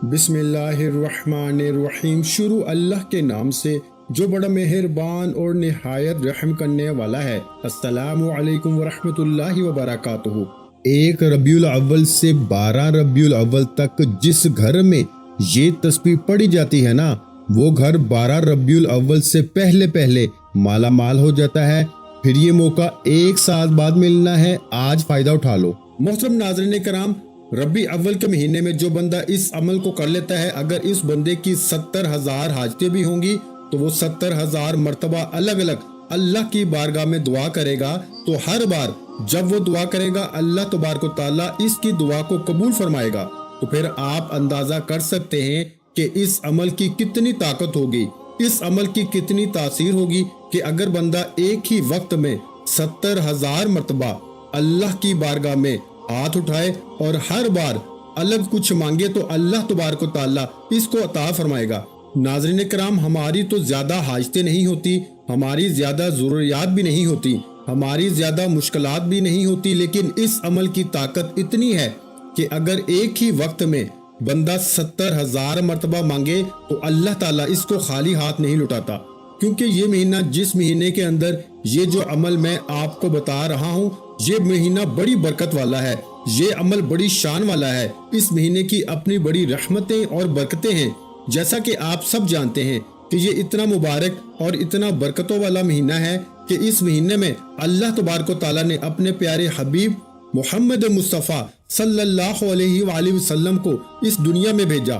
بسم اللہ الرحمن الرحیم۔ شروع اللہ کے نام سے جو بڑا مہربان اور نہایت رحم کرنے والا ہے۔ السلام علیکم ورحمۃ اللہ وبرکاتہ۔ 1 ربیع الاول سے 12 ربیع الاول تک جس گھر میں یہ تسبیح پڑھی جاتی ہے نا، وہ گھر 12 ربیع الاول سے پہلے مالا مال ہو جاتا ہے۔ پھر یہ موقع 1 سال بعد ملنا ہے، آج فائدہ اٹھا لو۔ محترم ناظرین کرام، ربیع اول کے مہینے میں جو بندہ اس عمل کو کر لیتا ہے، اگر اس بندے کی 70,000 حاجتیں بھی ہوں گی تو وہ 70,000 مرتبہ الگ الگ اللہ کی بارگاہ میں دعا کرے گا، تو ہر بار جب وہ دعا کرے گا اللہ تبارک و تعالیٰ اس کی دعا کو قبول فرمائے گا۔ تو پھر آپ اندازہ کر سکتے ہیں کہ اس عمل کی کتنی طاقت ہوگی، اس عمل کی کتنی تاثیر ہوگی کہ اگر بندہ ایک ہی وقت میں 70,000 مرتبہ اللہ کی بارگاہ میں ہاتھ اٹھائے اور ہر بار الگ کچھ مانگے تو اللہ تبارک و تعالیٰ اس کو عطا فرمائے گا۔ ناظرین کرام، ہماری تو زیادہ حاجتیں نہیں ہوتی، ہماری زیادہ ضروریات بھی نہیں ہوتی، ہماری زیادہ مشکلات بھی نہیں ہوتی، لیکن اس عمل کی طاقت اتنی ہے کہ اگر ایک ہی وقت میں بندہ 70,000 مرتبہ مانگے تو اللہ تعالیٰ اس کو خالی ہاتھ نہیں لٹاتا، کیونکہ یہ مہینہ، جس مہینے کے اندر یہ جو عمل میں آپ کو بتا رہا ہوں، یہ مہینہ بڑی برکت والا ہے، یہ عمل بڑی شان والا ہے۔ اس مہینے کی اپنی بڑی رحمتیں اور برکتیں ہیں، جیسا کہ آپ سب جانتے ہیں کہ یہ اتنا مبارک اور اتنا برکتوں والا مہینہ ہے کہ اس مہینے میں اللہ تبارک و تعالیٰ نے اپنے پیارے حبیب محمد مصطفیٰ صلی اللہ علیہ وآلہ وسلم کو اس دنیا میں بھیجا۔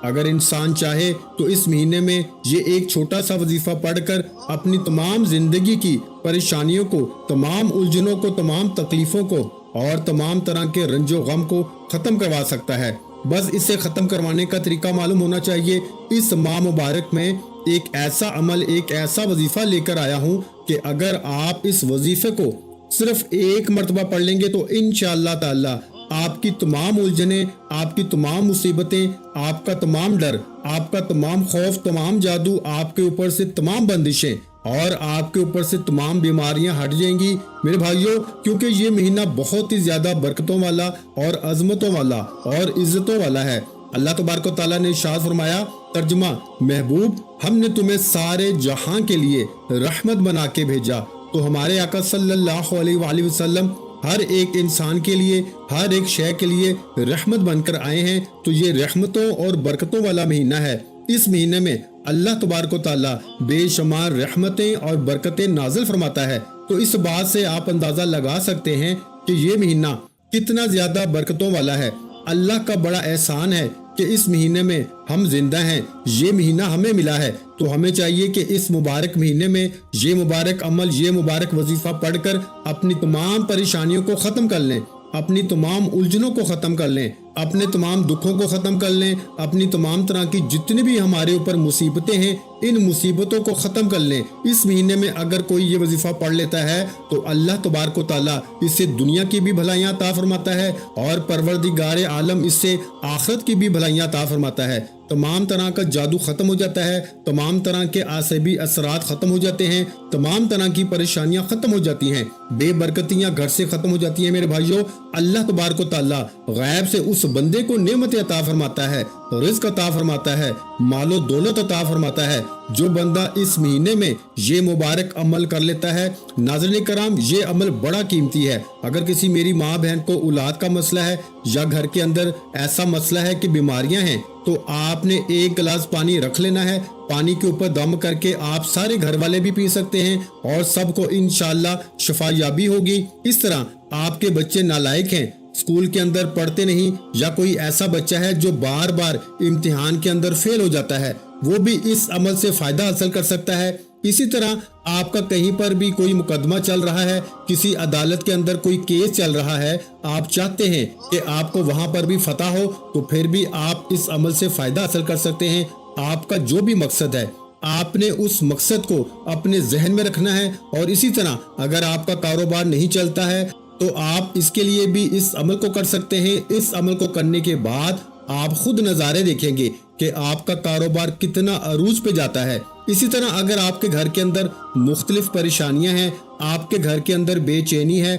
اگر انسان چاہے تو اس مہینے میں یہ ایک چھوٹا سا وظیفہ پڑھ کر اپنی تمام زندگی کی پریشانیوں کو، تمام الجھنوں کو، تمام تکلیفوں کو اور تمام طرح کے رنج و غم کو ختم کروا سکتا ہے۔ بس اسے ختم کروانے کا طریقہ معلوم ہونا چاہیے۔ اس ماہ مبارک میں ایک ایسا عمل، ایک ایسا وظیفہ لے کر آیا ہوں کہ اگر آپ اس وظیفے کو صرف 1 مرتبہ پڑھ لیں گے تو انشاءاللہ تعالی آپ کی تمام الجھنیں، آپ کی تمام مصیبتیں، آپ کا تمام ڈر، آپ کا تمام خوف، تمام جادو، آپ کے اوپر سے تمام بندشیں اور آپ کے اوپر سے تمام بیماریاں ہٹ جائیں گی میرے بھائیوں، کیونکہ یہ مہینہ بہت ہی زیادہ برکتوں والا اور عظمتوں والا اور عزتوں والا ہے۔ اللہ تبارک و تعالیٰ نے ارشاد فرمایا، ترجمہ: محبوب، ہم نے تمہیں سارے جہاں کے لیے رحمت بنا کے بھیجا۔ تو ہمارے آقا صلی اللہ علیہ وآلہ وسلم ہر ایک انسان کے لیے، ہر ایک شے کے لیے رحمت بن کر آئے ہیں۔ تو یہ رحمتوں اور برکتوں والا مہینہ ہے۔ اس مہینے میں اللہ تبارک و تعالیٰ بے شمار رحمتیں اور برکتیں نازل فرماتا ہے۔ تو اس بات سے آپ اندازہ لگا سکتے ہیں کہ یہ مہینہ کتنا زیادہ برکتوں والا ہے۔ اللہ کا بڑا احسان ہے کہ اس مہینے میں ہم زندہ ہیں، یہ مہینہ ہمیں ملا ہے۔ تو ہمیں چاہیے کہ اس مبارک مہینے میں یہ مبارک عمل، یہ مبارک وظیفہ پڑھ کر اپنی تمام پریشانیوں کو ختم کر لیں، اپنی تمام الجھنوں کو ختم کر لیں، اپنے تمام دکھوں کو ختم کر لیں، اپنی تمام طرح کی جتنی بھی ہمارے اوپر مصیبتیں ہیں ان مصیبتوں کو ختم کر لیں۔ اس مہینے میں اگر کوئی یہ وظیفہ پڑھ لیتا ہے تو اللہ تبارک و تعالیٰ اس سے دنیا کی بھی بھلائیاں عطا فرماتا ہے اور پروردگار عالم اس سے آخرت کی بھی بھلائیاں عطا فرماتا ہے۔ تمام طرح کا جادو ختم ہو جاتا ہے، تمام طرح کے عصبی اثرات ختم ہو جاتے ہیں، تمام طرح کی پریشانیاں ختم ہو جاتی ہیں، بے برکتیاں گھر سے ختم ہو جاتی ہیں میرے بھائیوں۔ اللہ تبارک و تعالیٰ غیب سے اس بندے کو نعمت عطا فرماتا ہے، رزق عطا فرماتا ہے، مال و دولت عطا فرماتا ہے، جو بندہ اس مہینے میں یہ مبارک عمل کر لیتا ہے۔ ناظرین کرام، یہ عمل بڑا قیمتی ہے۔ اگر کسی میری ماں بہن کو اولاد کا مسئلہ ہے یا گھر کے اندر ایسا مسئلہ ہے کہ بیماریاں ہیں، تو آپ نے 1 گلاس پانی رکھ لینا ہے، پانی کے اوپر دم کر کے آپ سارے گھر والے بھی پی سکتے ہیں اور سب کو انشاءاللہ شفا یابی ہوگی۔ اس طرح آپ کے بچے نالائق ہیں، اسکول کے اندر پڑھتے نہیں، یا کوئی ایسا بچہ ہے جو بار بار امتحان کے اندر فیل ہو جاتا ہے، وہ بھی اس عمل سے فائدہ حاصل کر سکتا ہے۔ اسی طرح آپ کا کہیں پر بھی کوئی مقدمہ چل رہا ہے، کسی عدالت کے اندر کوئی کیس چل رہا ہے، آپ چاہتے ہیں کہ آپ کو وہاں پر بھی فتح ہو، تو پھر بھی آپ اس عمل سے فائدہ حاصل کر سکتے ہیں۔ آپ کا جو بھی مقصد ہے، آپ نے اس مقصد کو اپنے ذہن میں رکھنا ہے۔ اور اسی طرح اگر آپ کا کاروبار نہیں چلتا ہے تو آپ اس کے لیے بھی اس عمل کو کر سکتے ہیں۔ اس عمل کو کرنے کے بعد آپ خود نظارے دیکھیں گے کہ آپ کا کاروبار کتنا عروج پہ جاتا ہے۔ اسی طرح اگر آپ کے گھر کے اندر مختلف پریشانیاں ہیں، آپ کے گھر کے اندر بے چینی ہے،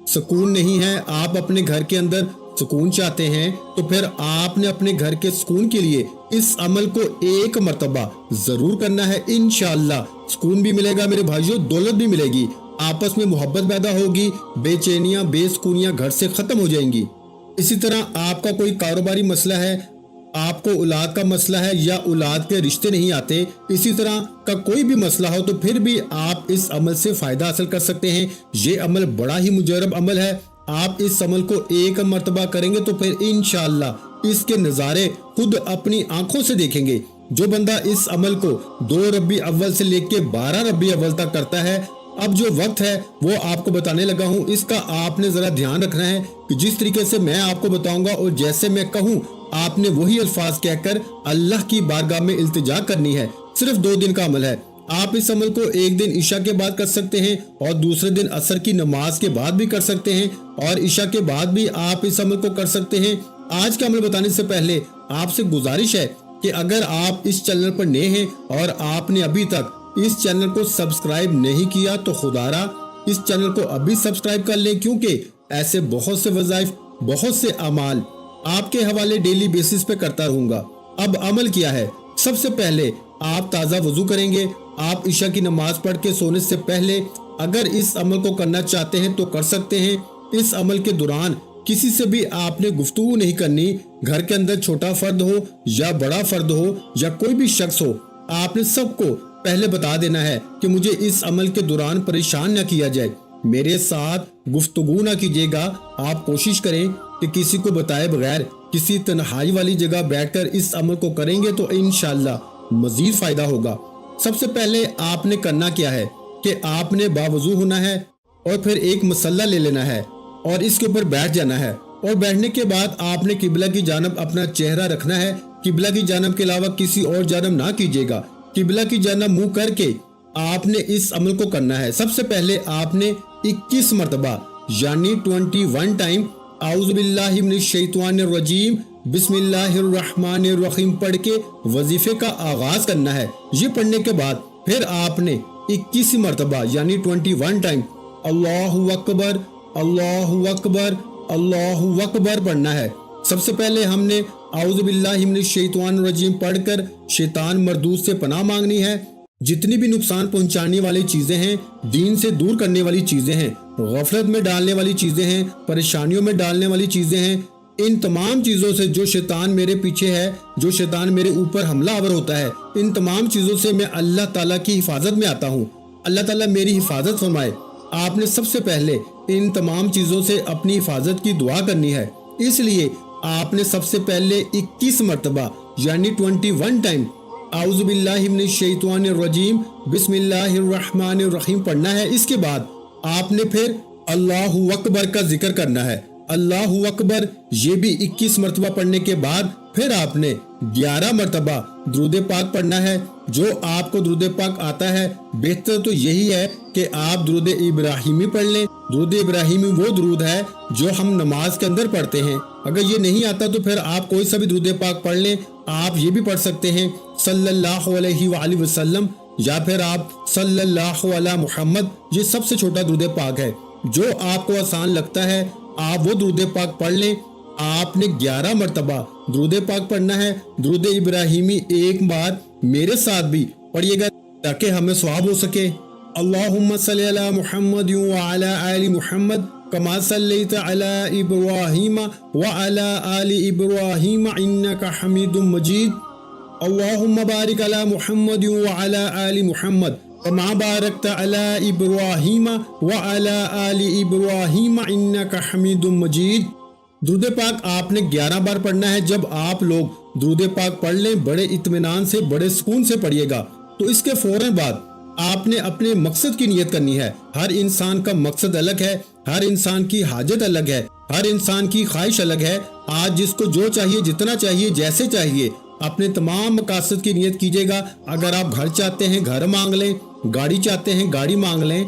سکون نہیں ہے، آپ اپنے گھر کے اندر سکون چاہتے ہیں تو پھر آپ نے اپنے گھر کے سکون کے لیے اس عمل کو ایک مرتبہ ضرور کرنا ہے۔ انشاءاللہ سکون بھی ملے گا میرے بھائیوں، دولت بھی ملے گی، آپس میں محبت پیدا ہوگی، بے چینیاں بے سکونیاں گھر سے ختم ہو جائیں گی۔ اسی طرح آپ کا کوئی کاروباری مسئلہ ہے، آپ کو اولاد کا مسئلہ ہے یا اولاد کے رشتے نہیں آتے، اسی طرح کا کوئی بھی مسئلہ ہو تو پھر بھی آپ اس عمل سے فائدہ حاصل کر سکتے ہیں۔ یہ عمل بڑا ہی مجرب عمل ہے، آپ اس عمل کو ایک مرتبہ کریں گے تو پھر انشاءاللہ اس کے نظارے خود اپنی آنکھوں سے دیکھیں گے۔ جو بندہ اس عمل کو 2 ربیع اول سے لے کے 12 ربیع اول تک کرتا ہے، اب جو وقت ہے وہ آپ کو بتانے لگا ہوں، اس کا آپ نے ذرا دھیان رکھنا ہے کہ جس طریقے سے میں آپ کو بتاؤں گا اور جیسے میں کہوں آپ نے وہی الفاظ کہہ کر اللہ کی بارگاہ میں التجا کرنی ہے۔ صرف 2 دن کا عمل ہے، آپ اس عمل کو ایک دن عشاء کے بعد کر سکتے ہیں اور دوسرے دن عصر کی نماز کے بعد بھی کر سکتے ہیں اور عشاء کے بعد بھی آپ اس عمل کو کر سکتے ہیں۔ آج کا عمل بتانے سے پہلے آپ سے گزارش ہے کہ اگر آپ اس چینل پر نئے ہیں اور آپ نے ابھی تک اس چینل کو سبسکرائب نہیں کیا تو خدارا اس چینل کو ابھی سبسکرائب کر لیں، کیونکہ ایسے بہت سے وظائف، بہت سے اعمال آپ کے حوالے ڈیلی بیسس پہ کرتا رہوں گا۔ اب عمل کیا ہے؟ سب سے پہلے آپ تازہ وضو کریں گے۔ آپ عشاء کی نماز پڑھ کے سونے سے پہلے اگر اس عمل کو کرنا چاہتے ہیں تو کر سکتے ہیں۔ اس عمل کے دوران کسی سے بھی آپ نے گفتگو نہیں کرنی، گھر کے اندر چھوٹا فرد ہو یا بڑا فرد ہو یا کوئی بھی شخص ہو، آپ نے سب کو پہلے بتا دینا ہے کہ مجھے اس عمل کے دوران پریشان نہ کیا جائے، میرے ساتھ گفتگو نہ کیجیے گا۔ آپ کوشش کریں کہ کسی کو بتائے بغیر کسی تنہائی والی جگہ بیٹھ کر اس عمل کو کریں گے تو انشاءاللہ مزید فائدہ ہوگا۔ سب سے پہلے آپ نے کرنا کیا ہے کہ آپ نے باوضو ہونا ہے اور پھر ایک مسلح لے لینا ہے اور اس کے اوپر بیٹھ جانا ہے، اور بیٹھنے کے بعد آپ نے قبلہ کی جانب اپنا چہرہ رکھنا ہے۔ قبلہ کی جانب کے علاوہ کسی اور جانب نہ کیجیے گا، قبلہ کی جانب منہ کر کے آپ نے اس عمل کو کرنا ہے۔ سب سے پہلے آپ نے 21 مرتبہ یعنی 21 ٹائم اعوذ باللہ من الشیطان الرجیم بسم اللہ الرحمن الرحیم پڑھ کے وظیفے کا آغاز کرنا ہے۔ یہ پڑھنے کے بعد پھر آپ نے 21 مرتبہ یعنی 21 ٹائم اللہ اکبر اللہ اکبر اللہ اکبر پڑھنا ہے۔ سب سے پہلے ہم نے اعوذ باللہ من الشیطان الرجیم پڑھ کر شیطان مردود سے پناہ مانگنی ہے۔ جتنی بھی نقصان پہنچانے والی چیزیں ہیں، دین سے دور کرنے والی چیزیں ہیں، غفلت میں ڈالنے والی چیزیں ہیں، پریشانیوں میں ڈالنے والی چیزیں ہیں، ان تمام چیزوں سے جو شیطان میرے پیچھے ہے، جو شیطان میرے اوپر حملہ آور ہوتا ہے، ان تمام چیزوں سے میں اللہ تعالیٰ کی حفاظت میں آتا ہوں۔ اللہ تعالیٰ میری حفاظت فرمائے۔ آپ نے سب سے پہلے ان تمام چیزوں سے اپنی حفاظت کی دعا کرنی ہے، اس لیے آپ نے سب سے پہلے 21 مرتبہ یعنی 21 ٹائم اعوذ باللہ من الشیطان الرجیم بسم اللہ الرحمن الرحیم پڑھنا ہے۔ اس کے بعد آپ نے پھر اللہ اکبر کا ذکر کرنا ہے۔ اللہ اکبر یہ بھی 21 مرتبہ پڑھنے کے بعد پھر آپ نے 11 مرتبہ درود پاک پڑھنا ہے۔ جو آپ کو درود پاک آتا ہے، بہتر تو یہی ہے کہ آپ درود ابراہیمی پڑھ لیں۔ درود ابراہیمی وہ درود ہے جو ہم نماز کے اندر پڑھتے ہیں۔ اگر یہ نہیں آتا تو پھر آپ کوئی سا بھی درود پاک پڑھ لیں۔ آپ یہ بھی پڑھ سکتے ہیں صلی اللہ علیہ وآلہ وسلم، یا پھر آپ صلی اللہ علی محمد، یہ سب سے چھوٹا درود پاک ہے۔ جو آپ کو آسان لگتا ہے آپ وہ درود پاک پڑھ لیں۔ آپ نے 11 مرتبہ درود پاک پڑھنا ہے۔ درود ابراہیمی ایک بار میرے ساتھ بھی پڑھیے گا تاکہ ہمیں ثواب ہو سکے۔ اللہم صلی علی محمد وعلی آل محمد کما صلیت علی ابراہیم وعلی آل ابراہیم انک حمید مجید۔ اللہم بارک علی محمد وعلی آل محمد کما بارکت علی ابراہیم وعلی آل ابراہیم انک حمید مجید۔ درود پاک آپ نے 11 بار پڑھنا ہے۔ جب آپ لوگ درود پاک پڑھ لیں بڑے اطمینان سے، بڑے سکون سے پڑھیے گا، تو اس کے فوراً بعد آپ نے اپنے مقصد کی نیت کرنی ہے۔ ہر انسان کا مقصد الگ ہے، ہر انسان کی حاجت الگ ہے، ہر انسان کی خواہش الگ ہے۔ آج جس کو جو چاہیے، جتنا چاہیے، جیسے چاہیے، اپنے تمام مقاصد کی نیت کیجیے گا۔ اگر آپ گھر چاہتے ہیں گھر مانگ لیں، گاڑی چاہتے ہیں گاڑی مانگ لیں،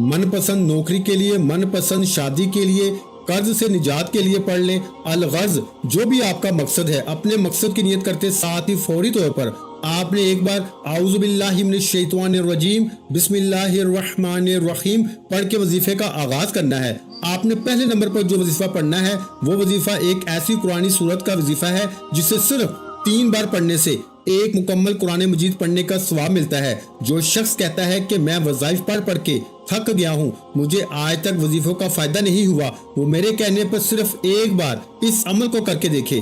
من پسند نوکری کے لیے، من پسند شادی کے لیے، قرض سے نجات کے لیے پڑھ لیں۔ الغرض جو بھی آپ کا مقصد ہے، اپنے مقصد کی نیت کرتے ساتھ ہی فوری طور پر آپ نے ایک بار اعوذ باللہ من الشیطان الرجیم بسم اللہ الرحمن الرحیم پڑھ کے وظیفے کا آغاز کرنا ہے۔ آپ نے پہلے نمبر پر جو وظیفہ پڑھنا ہے وہ وظیفہ ایک ایسی قرآنی سورت کا وظیفہ ہے جسے صرف 3 بار پڑھنے سے ایک مکمل قرآن مجید پڑھنے کا ثواب ملتا ہے۔ جو شخص کہتا ہے کہ میں وظائف پڑھ کے تھک گیا ہوں، مجھے آج تک وظیفوں کا فائدہ نہیں ہوا، وہ میرے کہنے پر صرف ایک بار اس عمل کو کر کے دیکھے۔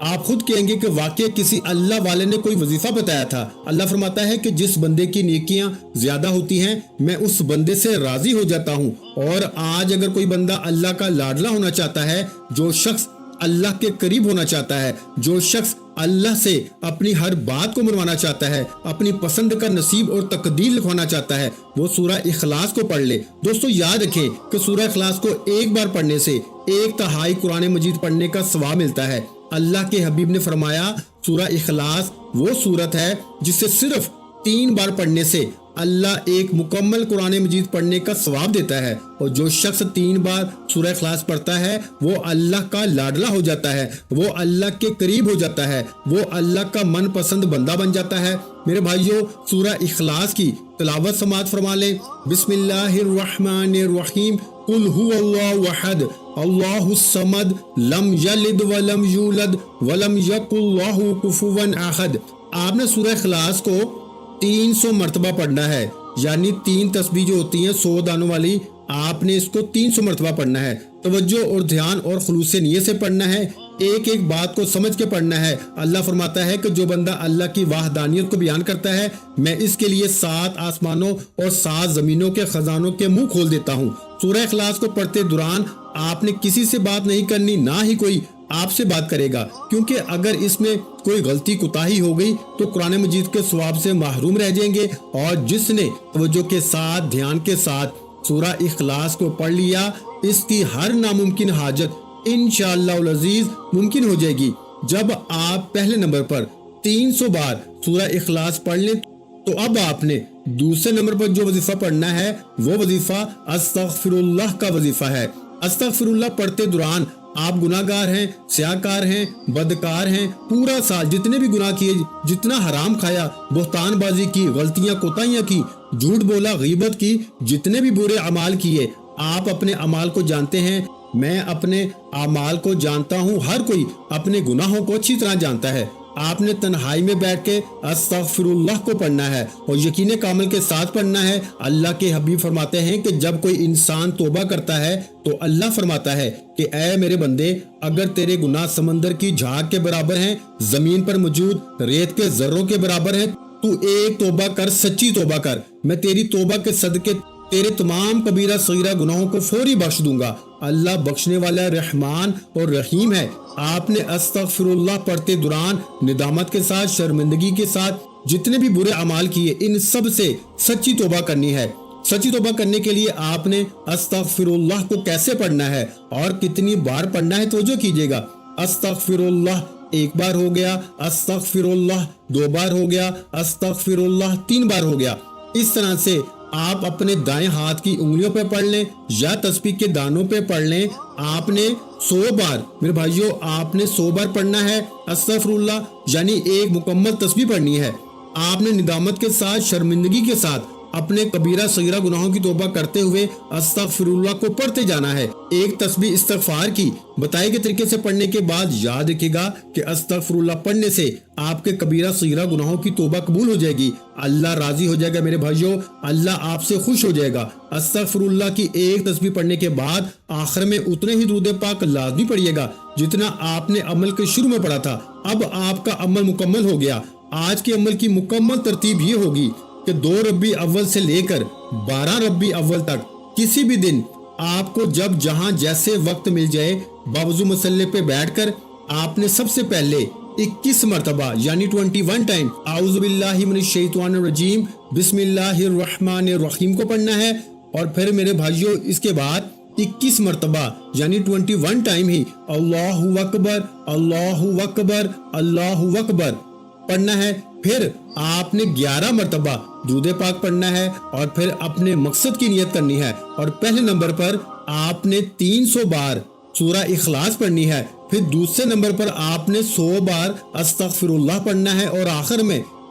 آپ خود کہیں گے کہ واقعی کسی اللہ والے نے کوئی وظیفہ بتایا تھا۔ اللہ فرماتا ہے کہ جس بندے کی نیکیاں زیادہ ہوتی ہیں میں اس بندے سے راضی ہو جاتا ہوں۔ اور آج اگر کوئی بندہ اللہ کا لاڈلا ہونا چاہتا ہے، جو شخص اللہ کے قریب ہونا چاہتا ہے، جو شخص اللہ سے اپنی ہر بات کو منوانا چاہتا ہے، اپنی پسند کا نصیب اور تقدیر لکھوانا چاہتا ہے، وہ سورہ اخلاص کو پڑھ لے۔ دوستو یاد رکھیں کہ سورہ اخلاص کو ایک بار پڑھنے سے 1/3 قرآن مجید پڑھنے کا ثواب ملتا ہے۔ اللہ کے حبیب نے فرمایا سورہ اخلاص وہ سورت ہے جسے صرف 3 بار پڑھنے سے اللہ ایک مکمل قرآن مجید پڑھنے کا ثواب دیتا ہے، اور جو شخص 3 بار سورہ اخلاص پڑھتا ہے وہ اللہ کا لاڈلا ہو جاتا ہے، وہ اللہ کے قریب ہو جاتا ہے، وہ اللہ کا من پسند بندہ بن جاتا ہے۔ میرے بھائیوں، سورہ اخلاص کی تلاوت سماعت فرما لیں۔ بسم اللہ الرحمن الرحیم، قل هو اللہ احد اللہ الصمد لم یلد ولم یولد ولم یکن لہ کفوا احد۔ آپ نے سورہ اخلاص کو 300 مرتبہ پڑھنا ہے، یعنی 3 تسبیح جو ہوتی ہیں 100 دانوں والی، آپ نے اس کو 300 مرتبہ پڑھنا ہے۔ توجہ اور دھیان اور خلوص نیت سے پڑھنا ہے، ایک ایک بات کو سمجھ کے پڑھنا ہے۔ اللہ فرماتا ہے کہ جو بندہ اللہ کی وحدانیت کو بیان کرتا ہے میں اس کے لیے 7 آسمانوں اور 7 زمینوں کے خزانوں کے منہ کھول دیتا ہوں۔ سورہ اخلاص کو پڑھتے دوران آپ نے کسی سے بات نہیں کرنی، نہ ہی کوئی آپ سے بات کرے گا، کیونکہ اگر اس میں کوئی غلطی کوتاہی ہو گئی تو قرآن مجید کے ثواب سے محروم رہ جائیں گے۔ اور جس نے توجہ کے ساتھ دھیان کے ساتھ سورہ اخلاص کو پڑھ لیا، اس کی ہر ناممکن حاجت انشاءاللہ العزیز ممکن ہو جائے گی۔ جب آپ پہلے نمبر پر 300 بار سورہ اخلاص پڑھ لیں تو اب آپ نے دوسرے نمبر پر جو وظیفہ پڑھنا ہے وہ وظیفہ استغفر اللہ کا وظیفہ ہے۔ استغفر اللہ پڑھتے دوران آپ گناہ گار ہیں، سیاہکار ہیں، بدکار ہیں، پورا سال جتنے بھی گناہ کیے، جتنا حرام کھایا، بہتان بازی کی، غلطیاں کوتاہیاں کی، جھوٹ بولا، غیبت کی، جتنے بھی برے اعمال کیے، آپ اپنے اعمال کو جانتے ہیں، میں اپنے اعمال کو جانتا ہوں، ہر کوئی اپنے گناہوں کو اچھی طرح جانتا ہے۔ آپ نے تنہائی میں بیٹھ کے استغفر اللہ کو پڑھنا ہے اور یقین کامل کے ساتھ پڑھنا ہے۔ اللہ کے حبیب فرماتے ہیں کہ جب کوئی انسان توبہ کرتا ہے تو اللہ فرماتا ہے کہ اے میرے بندے، اگر تیرے گناہ سمندر کی جھاگ کے برابر ہیں، زمین پر موجود ریت کے ذروں کے برابر ہیں، تو ایک توبہ کر، سچی توبہ کر، میں تیری توبہ کے صدقے تیرے تمام کبیرہ صغیرہ گناہوں کو فوری بخش دوں گا۔ اللہ بخشنے والا رحمان اور رحیم ہے۔ آپ نے استغفر اللہ پڑھتے دوران ندامت کے ساتھ، شرمندگی کے ساتھ جتنے بھی برے اعمال کیے ان سب سے سچی توبہ کرنی ہے۔ سچی توبہ کرنے کے لیے آپ نے استغفر اللہ کو کیسے پڑھنا ہے اور کتنی بار پڑھنا ہے توجہ کیجیے گا۔ استغفر اللہ 1 بار ہو گیا، استغفر اللہ 2 بار ہو گیا، استغفر اللہ 3 بار ہو گیا۔ اس طرح سے آپ اپنے دائیں ہاتھ کی انگلیوں پہ پڑھ لیں یا تسبیح کے دانوں پہ پڑھ لیں۔ آپ نے 100 بار، میرے بھائیوں، آپ نے 100 بار پڑھنا ہے استغفر اللہ، یعنی ایک مکمل تسبیح پڑھنی ہے۔ آپ نے ندامت کے ساتھ، شرمندگی کے ساتھ اپنے کبیرہ صغیرہ گناہوں کی توبہ کرتے ہوئے استغفر اللہ کو پڑھتے جانا ہے۔ ایک تسبیح استغفار کی بتائے گئے طریقے سے پڑھنے کے بعد یاد رکھے گا کہ استغفر اللہ پڑھنے سے آپ کے کبیرہ صغیرہ گناہوں کی توبہ قبول ہو جائے گی، اللہ راضی ہو جائے گا۔ میرے بھائیوں، اللہ آپ سے خوش ہو جائے گا۔ استغفر اللہ کی ایک تسبیح پڑھنے کے بعد آخر میں اتنے ہی درود پاک لازمی پڑھیے گا جتنا آپ نے عمل کے شروع میں پڑھا تھا۔ اب آپ کا عمل مکمل ہو گیا۔ آج کے عمل کی مکمل ترتیب یہ ہوگی کہ 2 ربیع اول سے لے کر 12 ربیع اول تک کسی بھی دن آپ کو جب جہاں جیسے وقت مل جائے باوضو مسلح پہ بیٹھ کر آپ نے سب سے پہلے 21 مرتبہ یعنی 21 ٹائم اعوذ باللہ من الشیطان الرجیم بسم اللہ الرحمن الرحیم کو پڑھنا ہے، اور پھر میرے بھائیوں اس کے بعد 21 مرتبہ یعنی 21 ٹائم ہی اللہ اکبر اللہ اکبر اللہ اکبر پڑھنا ہے۔ پھر آپ نے 11 مرتبہ درود پاک پڑھنا ہے اور پھر اپنے مقصد کی نیت کرنی ہے، اور پہلے نمبر پر آپ نے 300 بار سورہ اخلاص پڑھنی ہے، پھر دوسرے نمبر پر آپ نے 100 بار استغفر اللہ پڑھنا ہے، اور آخر میں